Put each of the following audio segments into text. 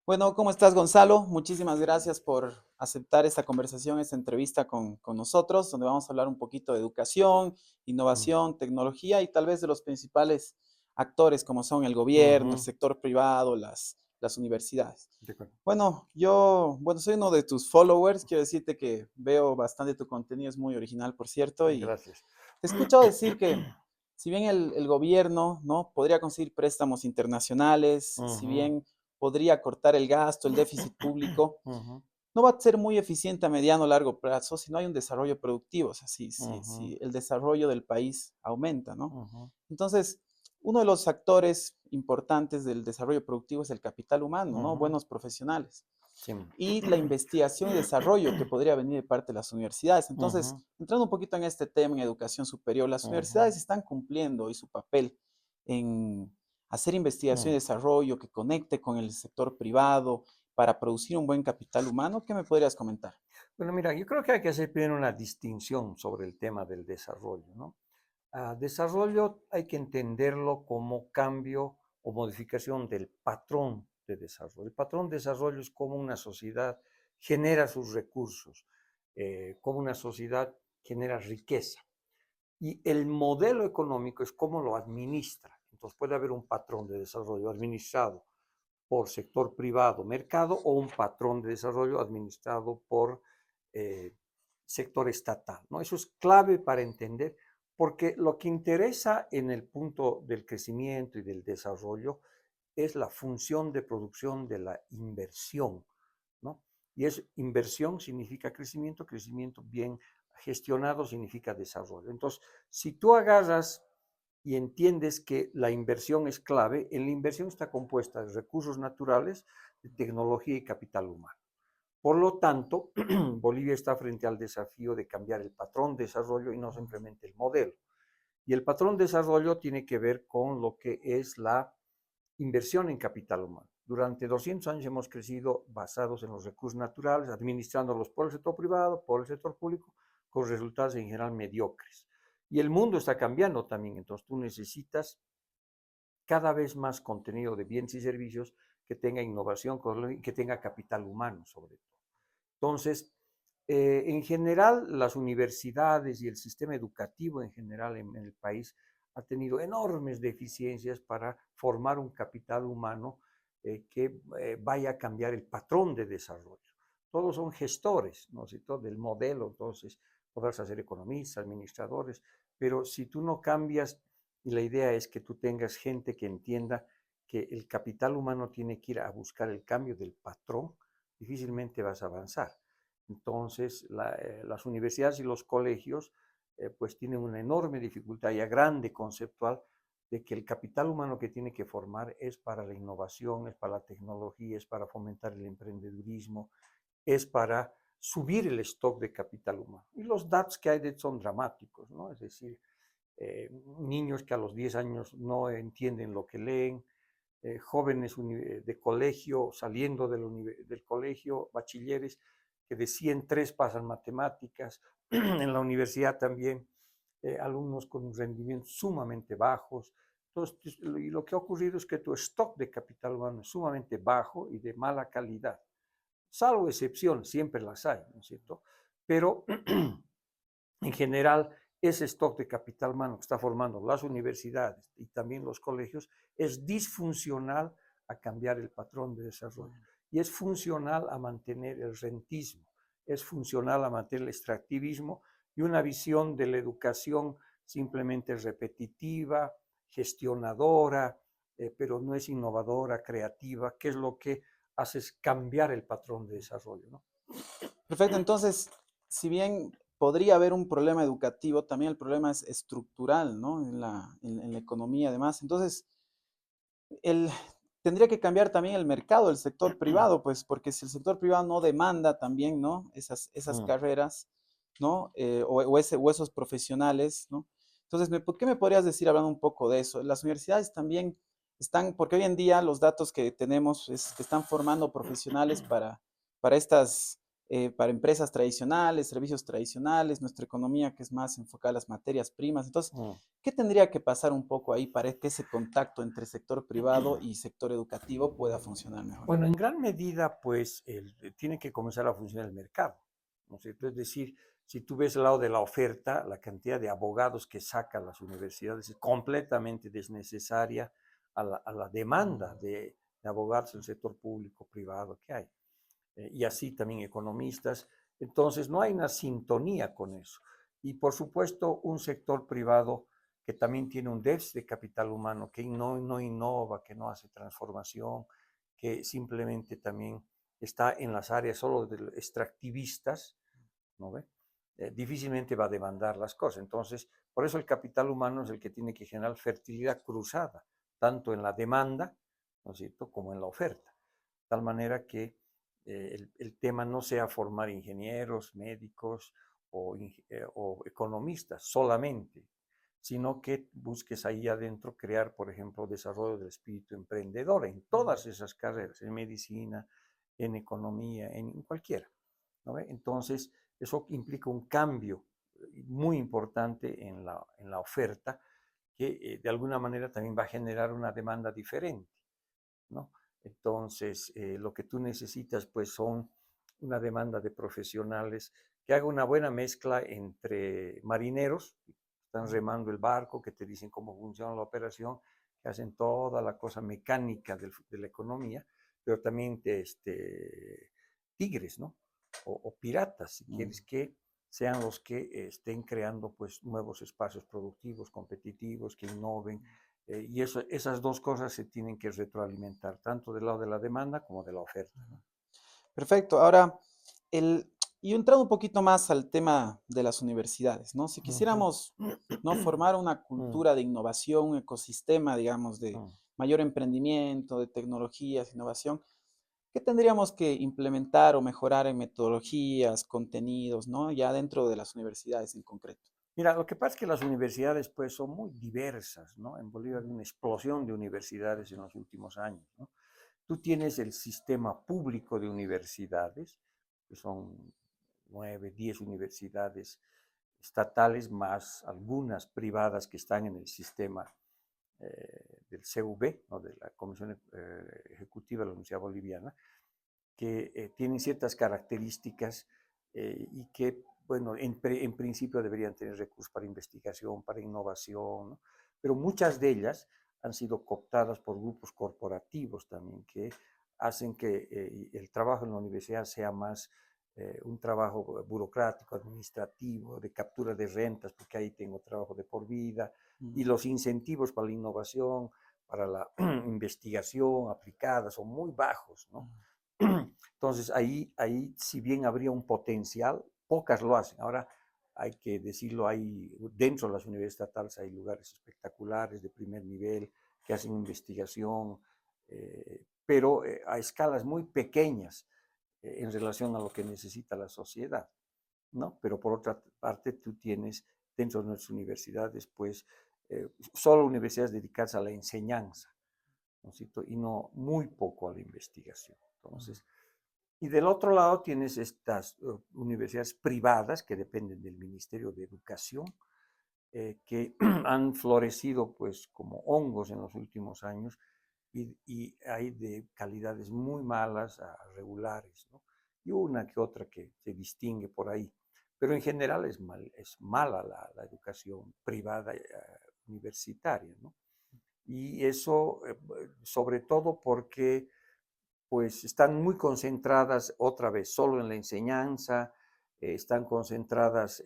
Bueno, ¿cómo estás, Gonzalo? Muchísimas gracias por aceptar esta conversación, esta entrevista con nosotros, donde vamos a hablar un poquito de educación, Ujú, innovación, tecnología y tal vez de los principales actores como son el gobierno, el ujú, sector privado, las universidades. de acuerdo. Bueno, soy uno de tus followers, quiero decirte que veo bastante tu contenido, es muy original, por cierto, y Gracias. te he escuchado decir que si bien el gobierno, ¿no? podría conseguir préstamos internacionales, si Ujú, bien podría cortar el gasto, el déficit público, ujú, no va a ser muy eficiente a mediano o largo plazo si no hay un desarrollo productivo, o sea, ujú, si el desarrollo del país aumenta, ¿no? ujú, Entonces, uno de los actores importantes del desarrollo productivo es el capital humano, ¿no? ujú. Buenos profesionales Sí. y la investigación y desarrollo que podría venir de parte de las universidades. Entonces, Ujú, entrando un poquito en este tema en educación superior, las ujú, universidades están cumpliendo hoy su papel en hacer investigación y mm. desarrollo que conecte con el sector privado para producir un buen capital humano. ¿Qué me podrías comentar? Bueno, mira, yo creo que hay que hacer primero una distinción sobre el tema del desarrollo, ¿no? Desarrollo hay que entenderlo como cambio o modificación del patrón de desarrollo. El patrón de desarrollo es cómo una sociedad genera sus recursos, cómo una sociedad genera riqueza. Y el modelo económico es cómo lo administra. Entonces puede haber un patrón de desarrollo administrado por sector privado, mercado, o un patrón de desarrollo administrado por eh, sector estatal, ¿no? Eso es clave para entender, porque lo que interesa en el punto del crecimiento y del desarrollo es la función de producción de la inversión, ¿no? Y es inversión significa crecimiento, crecimiento bien gestionado significa desarrollo. Entonces, si tú agarras y entiendes que la inversión es clave, en la inversión está compuesta de recursos naturales, de tecnología y capital humano. Por lo tanto, Bolivia está frente al desafío de cambiar el patrón de desarrollo y no simplemente el modelo. Y el patrón de desarrollo tiene que ver con lo que es la inversión en capital humano. Durante 200 años hemos crecido basados en los recursos naturales, administrándolos por el sector privado, por el sector público, con resultados en general mediocres. Y el mundo está cambiando también, entonces tú necesitas cada vez más contenido de bienes y servicios que tenga innovación, que tenga capital humano sobre todo. Entonces, en general, las universidades y el sistema educativo en general en el país ha tenido enormes deficiencias para formar un capital humano que vaya a cambiar el patrón de desarrollo. Todos son gestores, ¿no? Si todo del modelo, entonces podrás hacer economistas, administradores, pero si tú no cambias, y la idea es que tú tengas gente que entienda que el capital humano tiene que ir a buscar el cambio del patrón, difícilmente vas a avanzar. Entonces, las universidades y los colegios pues tienen una enorme dificultad ya grande conceptual de que el capital humano que tiene que formar es para la innovación, es para la tecnología, es para fomentar el emprendedurismo, es para subir el stock de capital humano. Y los datos que hay de son dramáticos, ¿no? Es decir, niños que a los 10 años no entienden lo que leen, jóvenes de colegio saliendo del colegio, bachilleres, que de 100 3 pasan matemáticas, en la universidad también, alumnos con rendimientos sumamente bajos. Entonces, y lo que ha ocurrido es que tu stock de capital humano es sumamente bajo y de mala calidad, salvo excepciones, siempre las hay, ¿no es cierto? Pero en general, ese stock de capital humano que está formando las universidades y también los colegios es disfuncional a cambiar el patrón de desarrollo y es funcional a mantener el rentismo, es funcional a mantener el extractivismo y una visión de la educación simplemente repetitiva, gestionadora, pero no es innovadora, creativa, que es lo que hace es cambiar el patrón de desarrollo, ¿no? Perfecto, entonces, si bien podría haber un problema educativo, también el problema es estructural, ¿no? En la economía, además. Entonces, el, tendría que cambiar también el mercado, el sector privado, pues, porque si el sector privado no demanda también, ¿no? Esas Mm. carreras, ¿no? O esos profesionales, ¿no? Entonces, ¿qué me podrías decir hablando un poco de eso? Las universidades también están, porque hoy en día los datos que tenemos es que están formando profesionales para estas para empresas tradicionales, servicios tradicionales, nuestra economía que es más enfocada a las materias primas. Entonces, Mm. ¿qué tendría que pasar un poco ahí para que ese contacto entre sector privado y sector educativo pueda funcionar mejor? Bueno, en gran medida, pues, tiene que comenzar a funcionar el mercado, ¿no es cierto? Es decir, si tú ves el lado de la oferta, la cantidad de abogados que sacan las universidades es completamente desnecesaria a la demanda de abogados en el sector público, privado que hay. Y así también economistas. Entonces, no hay una sintonía con eso. Y por supuesto, un sector privado que también tiene un déficit de capital humano, que no innova, que no hace transformación, que simplemente también está en las áreas solo de extractivistas, ¿no ve? Difícilmente va a demandar las cosas. Entonces, por eso el capital humano es el que tiene que generar fertilidad cruzada, tanto en la demanda, ¿no es cierto?, como en la oferta. De tal manera que el tema no sea formar ingenieros, médicos o economistas solamente, sino que busques ahí adentro crear, por ejemplo, desarrollo del espíritu emprendedor en todas esas carreras, en medicina, en economía, en cualquiera, ¿no ve? Entonces, eso implica un cambio muy importante en la oferta que de alguna manera también va a generar una demanda diferente, ¿no? Entonces, lo que tú necesitas, pues, son una demanda de profesionales que haga una buena mezcla entre marineros, que están remando el barco, que te dicen cómo funciona la operación, que hacen toda la cosa mecánica de la economía, pero también tigres, ¿no? O piratas, si quieres, Mm. que sean los que estén creando pues nuevos espacios productivos, competitivos, que innoven, y esas dos cosas se tienen que retroalimentar, tanto del lado de la demanda como de la oferta, ¿no? Perfecto. Ahora, y entrando un poquito más al tema de las universidades, ¿no? Si Ujú. quisiéramos, ¿no? Formar una Mm, cultura de innovación, un ecosistema, digamos, de mm. mayor emprendimiento, de tecnologías, innovación, ¿qué tendríamos que implementar o mejorar en metodologías, contenidos, ¿no? Ya dentro de las universidades en concreto. Mira, lo que pasa es que las universidades pues son muy diversas, ¿no? En Bolivia hay una explosión de universidades en los últimos años, ¿no? Tú tienes el sistema público de universidades, que son 9, 10 universidades estatales, más algunas privadas que están en el sistema del CUB, ¿no? De la Comisión Ejecutiva de la Universidad Boliviana, que tienen ciertas características y que, bueno, en principio deberían tener recursos para investigación, para innovación, ¿no? Pero muchas de ellas han sido cooptadas por grupos corporativos también que hacen que el trabajo en la universidad sea más un trabajo burocrático, administrativo, de captura de rentas, porque ahí tengo trabajo de por vida, y Mm, los incentivos para la innovación, para la investigación aplicada son muy bajos, ¿no? mm, Entonces, ahí, si bien habría un potencial, pocas lo hacen. Ahora, hay que decirlo, hay, dentro de las universidades estatales hay lugares espectaculares de primer nivel que hacen investigación, pero a escalas muy pequeñas en relación a lo que necesita la sociedad, ¿no? Pero por otra parte, tú tienes dentro de nuestras universidades, pues, solo universidades dedicadas a la enseñanza, ¿no es cierto? Y no muy poco a la investigación. mm, Entonces, y del otro lado tienes estas universidades privadas que dependen del Ministerio de Educación, que han florecido pues como hongos en los últimos años y hay de calidades muy malas a regulares, ¿no? Y una que otra que se distingue por ahí. Pero en general es mala la educación privada universitaria, ¿no? Y eso sobre todo porque pues están muy concentradas otra vez solo en la enseñanza, están concentradas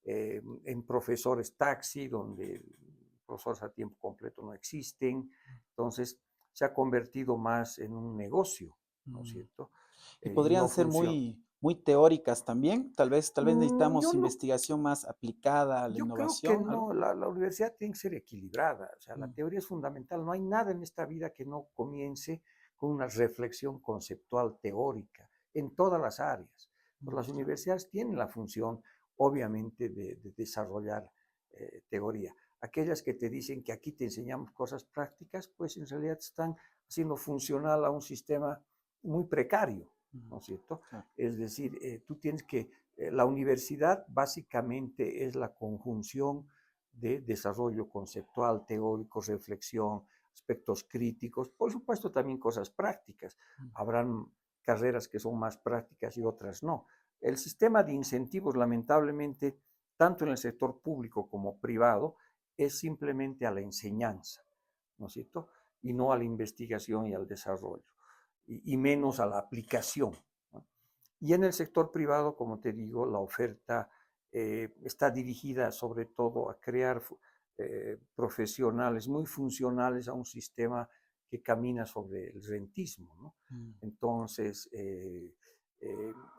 en profesores taxi, donde profesores a tiempo completo no existen. Entonces se ha convertido más en un negocio, ¿no es mm. cierto? Y Y podrían no ser funciona. muy teóricas también. Tal vez Yo necesitamos no, investigación más aplicada a la yo creo que innovación, no, algo. la universidad tiene que ser equilibrada, o sea, la Mm, teoría es fundamental, no hay nada en esta vida que no comience con una reflexión conceptual teórica en todas las áreas. Pues las claro. universidades tienen la función, obviamente, de desarrollar teoría. Aquellas que te dicen que aquí te enseñamos cosas prácticas, pues en realidad están haciendo funcional a un sistema muy precario, ¿no Ujú, es cierto? claro. Es decir, tú tienes que, la universidad básicamente es la conjunción de desarrollo conceptual, teórico, reflexión, aspectos críticos, por supuesto también cosas prácticas. Mm, Habrán carreras que son más prácticas y otras no. El sistema de incentivos, lamentablemente, tanto en el sector público como privado, es simplemente a la enseñanza, ¿no es cierto? Y no a la investigación y al desarrollo, y menos a la aplicación, ¿no? Y en el sector privado, como te digo, la oferta está dirigida sobre todo a crear profesionales muy funcionales a un sistema que camina sobre el rentismo, ¿no? mm. Entonces,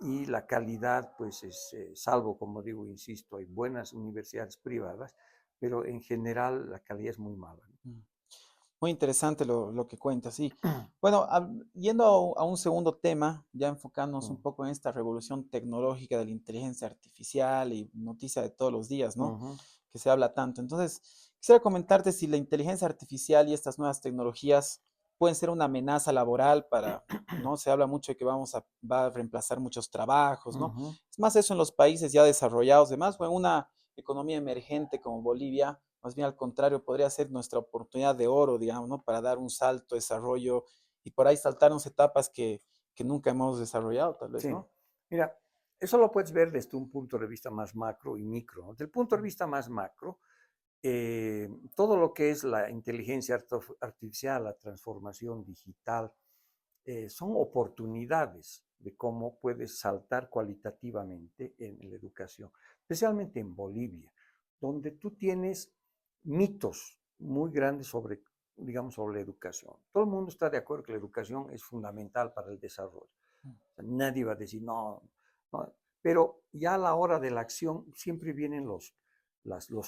y la calidad, pues es, salvo, como digo, insisto, hay buenas universidades privadas, pero en general la calidad es muy mala, ¿no? Mm. Muy interesante lo que cuentas, sí. Bueno, yendo a un segundo tema, ya enfocándonos un Mm, poco en esta revolución tecnológica de la inteligencia artificial y noticia de todos los días, ¿no? ujú, Que se habla tanto. Entonces, quisiera comentarte si la inteligencia artificial y estas nuevas tecnologías pueden ser una amenaza laboral para, ¿no? Se habla mucho de que va a reemplazar muchos trabajos, ¿no? ujú. Es más eso en los países ya desarrollados, demás, o en una economía emergente como Bolivia, más bien al contrario, podría ser nuestra oportunidad de oro, digamos, ¿no? Para dar un salto, desarrollo y por ahí saltarnos etapas que nunca hemos desarrollado, tal vez, Sí, ¿no? mira, eso lo puedes ver desde un punto de vista más macro y micro, ¿no? Desde el punto de Mm, vista más macro, todo lo que es la inteligencia artificial, la transformación digital, son oportunidades de cómo puedes saltar cualitativamente en la educación, especialmente en Bolivia, donde tú tienes mitos muy grandes sobre, digamos, sobre la educación. Todo el mundo está de acuerdo que la educación es fundamental para el desarrollo. mm, Nadie va a decir no, no, pero ya a la hora de la acción siempre vienen los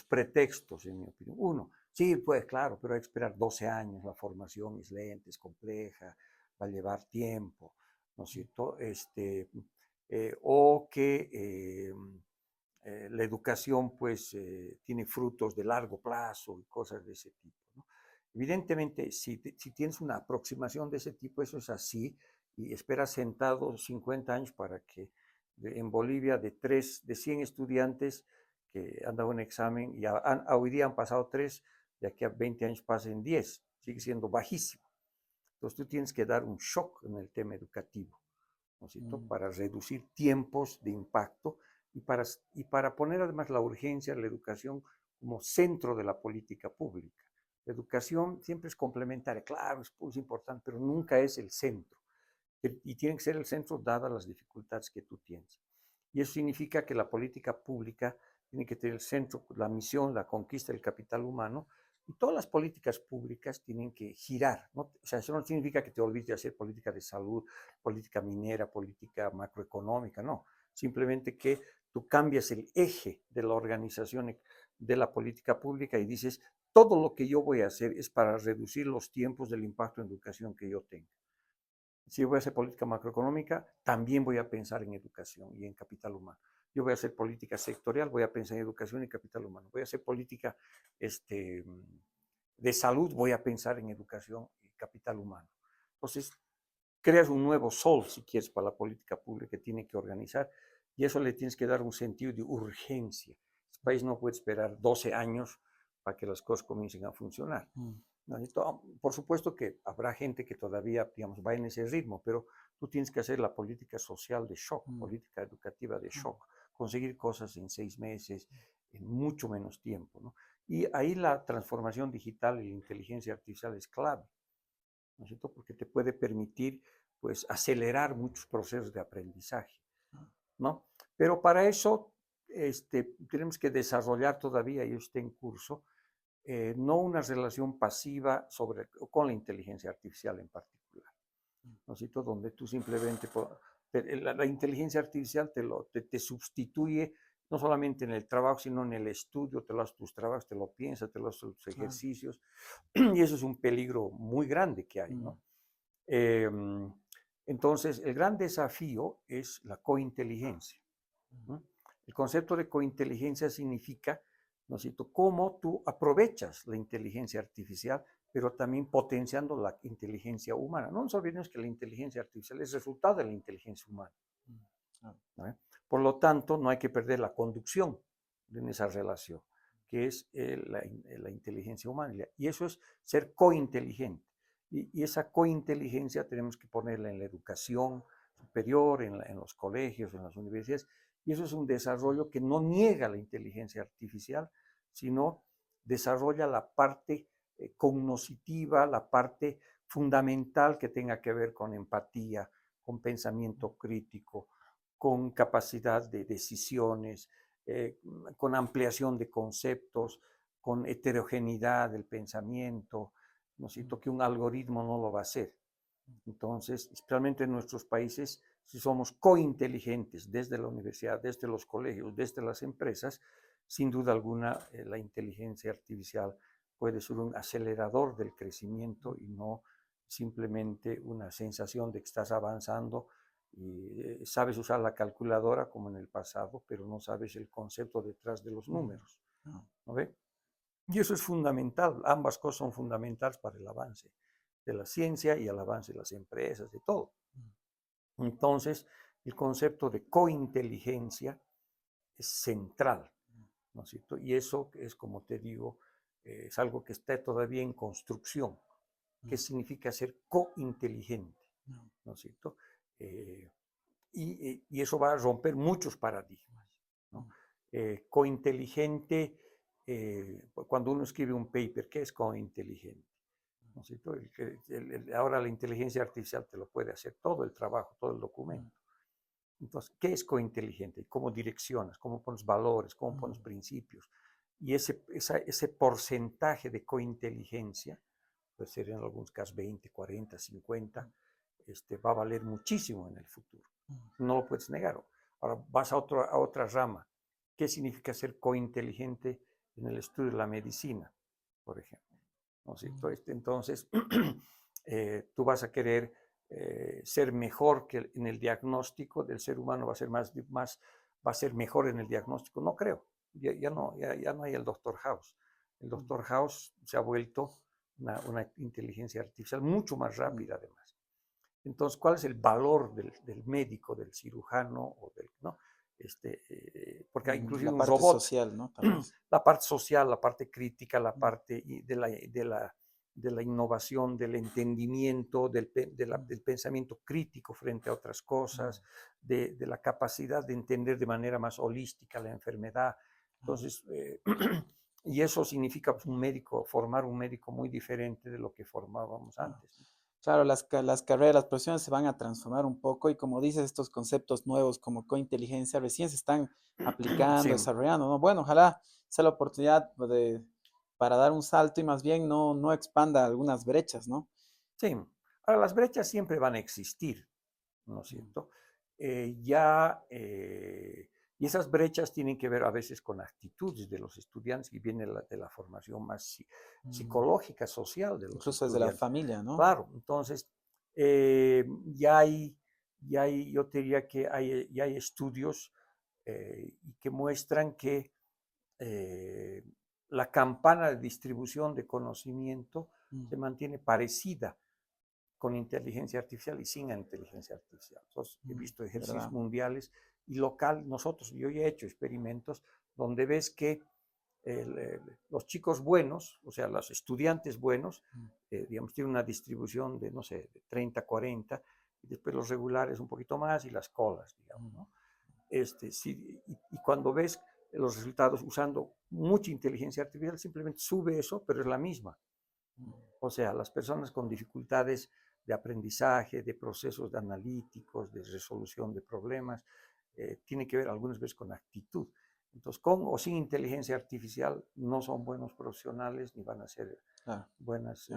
pretextos, en mi opinión. Uno, sí, pues claro, pero hay que esperar 12 años, la formación es lenta, es compleja, va a llevar tiempo, ¿no es cierto? O que la educación pues tiene frutos de largo plazo y cosas de ese tipo, ¿no? Evidentemente, si tienes una aproximación de ese tipo, eso es así, y esperas sentado 50 años para que en Bolivia de 100 estudiantes que han dado un examen y hoy día han pasado 3, de aquí a 20 años pasen 10, sigue siendo bajísimo. Entonces tú tienes que dar un shock en el tema educativo, ¿no es cierto? mm, Para reducir tiempos de impacto y para poner además la urgencia de la educación como centro de la política pública. La educación siempre es complementaria, claro, es importante, pero nunca es el centro. Y tiene que ser el centro dadas las dificultades que tú tienes. Y eso significa que la política pública tiene que tener el centro, la misión, la conquista del capital humano, y todas las políticas públicas tienen que girar, ¿no? O sea, eso no significa que te olvides de hacer política de salud, política minera, política macroeconómica, no. Simplemente que tú cambias el eje de la organización de la política pública y dices, todo lo que yo voy a hacer es para reducir los tiempos del impacto en educación que yo tenga. Si yo voy a hacer política macroeconómica, también voy a pensar en educación y en capital humano. Yo voy a hacer política sectorial, voy a pensar en educación y capital humano. Voy a hacer política este, de salud, voy a pensar en educación y capital humano. Entonces, creas un nuevo sol, si quieres, para la política pública que tiene que organizar, y eso le tienes que dar un sentido de urgencia. El país no puede esperar 12 años para que las cosas comiencen a funcionar. mm, ¿No? Por supuesto que habrá gente que todavía, digamos, va en ese ritmo, pero tú tienes que hacer la política social de shock, mm, política educativa de mm, shock, conseguir cosas en 6 meses, en mucho menos tiempo, ¿no? Y ahí la transformación digital y la inteligencia artificial es clave, ¿no es cierto? Porque te puede permitir, pues, acelerar muchos procesos de aprendizaje, mm, ¿no? Pero para eso tenemos que desarrollar todavía, y está en curso, no una relación pasiva con la inteligencia artificial en particular, mm, ¿no es cierto? Donde tú simplemente, la inteligencia artificial te sustituye no solamente en el trabajo, sino en el estudio, te lo haces tus trabajos, te lo piensas, te lo haces tus claro. ejercicios, y eso es un peligro muy grande que hay, Mm, ¿no? Em, entonces, el gran desafío es la cointeligencia, mm, ¿no? El concepto de cointeligencia significa, ¿no es cierto?, cómo tú aprovechas la inteligencia artificial pero también potenciando la inteligencia humana. No nos olvidemos que la inteligencia artificial es resultado de la inteligencia humana. ¿No? Por lo tanto, no hay que perder la conducción en esa relación, que es la inteligencia humana. Y eso es ser cointeligente. Y esa cointeligencia tenemos que ponerla en la educación superior, en los colegios, en las universidades. Y eso es un desarrollo que no niega la inteligencia artificial, sino desarrolla la parte cognoscitiva, la parte fundamental que tenga que ver con empatía, con pensamiento crítico, con capacidad de decisiones, con ampliación de conceptos, con heterogeneidad del pensamiento, ¿no es cierto? Que un algoritmo no lo va a hacer. Entonces, especialmente en nuestros países, si somos cointeligentes desde la universidad, desde los colegios, desde las empresas, sin duda alguna la inteligencia artificial puede ser un acelerador del crecimiento y no simplemente una sensación de que estás avanzando y sabes usar la calculadora como en el pasado, pero no sabes el concepto detrás de los números. ¿No ve? Y eso es fundamental, ambas cosas son fundamentales para el avance de la ciencia y el avance de las empresas, de todo. Entonces, el concepto de cointeligencia es central, ¿no es cierto? Y eso es, como te digo, es algo que está todavía en construcción. ¿Qué significa ser cointeligente? ¿No es cierto? Y eso va a romper muchos paradigmas, ¿no? Cointeligente, cuando uno escribe un paper, ¿qué es cointeligente? ¿No es cierto? Ahora la inteligencia artificial te lo puede hacer todo el trabajo, todo el documento. Entonces, ¿qué es cointeligente? ¿Cómo direccionas? ¿Cómo pones valores? ¿Cómo pones principios? Y ese porcentaje de cointeligencia, puede ser en algunos casos 20, 40, 50, va a valer muchísimo en el futuro. No lo puedes negar. Ahora vas a otra rama. ¿Qué significa ser cointeligente en el estudio de la medicina, por ejemplo? ¿No es cierto? Entonces, tú vas a querer ser mejor que en el diagnóstico del ser humano, va a ser mejor en el diagnóstico. No creo. Ya no hay el Doctor House. El Doctor House se ha vuelto una inteligencia artificial mucho más rápida, además. Entonces, ¿cuál es el valor del médico, del cirujano o ¿no? Porque inclusive La un parte robot, social, ¿no? Tal vez. la parte social, la parte crítica, la parte de la innovación, del entendimiento, del pensamiento crítico frente a otras cosas, de la capacidad de entender de manera más holística la enfermedad. Entonces, y eso significa pues, formar un médico muy diferente de lo que formábamos antes. Claro, las carreras, las profesiones se van a transformar un poco y como dices, estos conceptos nuevos como cointeligencia recién se están aplicando, Sí, desarrollando, ¿no? Bueno, ojalá sea la oportunidad para dar un salto y más bien no expanda algunas brechas, ¿no? sí. Ahora, las brechas siempre van a existir, ¿no es cierto? Y esas brechas tienen que ver a veces con actitudes de los estudiantes y viene de la formación más psicológica, social de los Incluso desde la estudiantes. familia, ¿no? Claro, entonces ya hay, yo te diría que ya hay estudios que muestran que la campana de distribución de conocimiento se mantiene parecida con inteligencia artificial y sin inteligencia artificial. Entonces, he visto ejercicios ¿Verdad? mundiales y local, yo ya he hecho experimentos donde ves que los chicos buenos, o sea, los estudiantes buenos, digamos, tienen una distribución de, no sé, de 30, 40, y después los regulares un poquito más y las colas, digamos, ¿no? Y cuando ves los resultados usando mucha inteligencia artificial, simplemente sube eso, pero es la misma. O sea, las personas con dificultades de aprendizaje, de procesos analíticos, de resolución de problemas, tiene que ver algunas veces con actitud. Entonces, con o sin inteligencia artificial, no son buenos profesionales ni van a ser Claro. buenos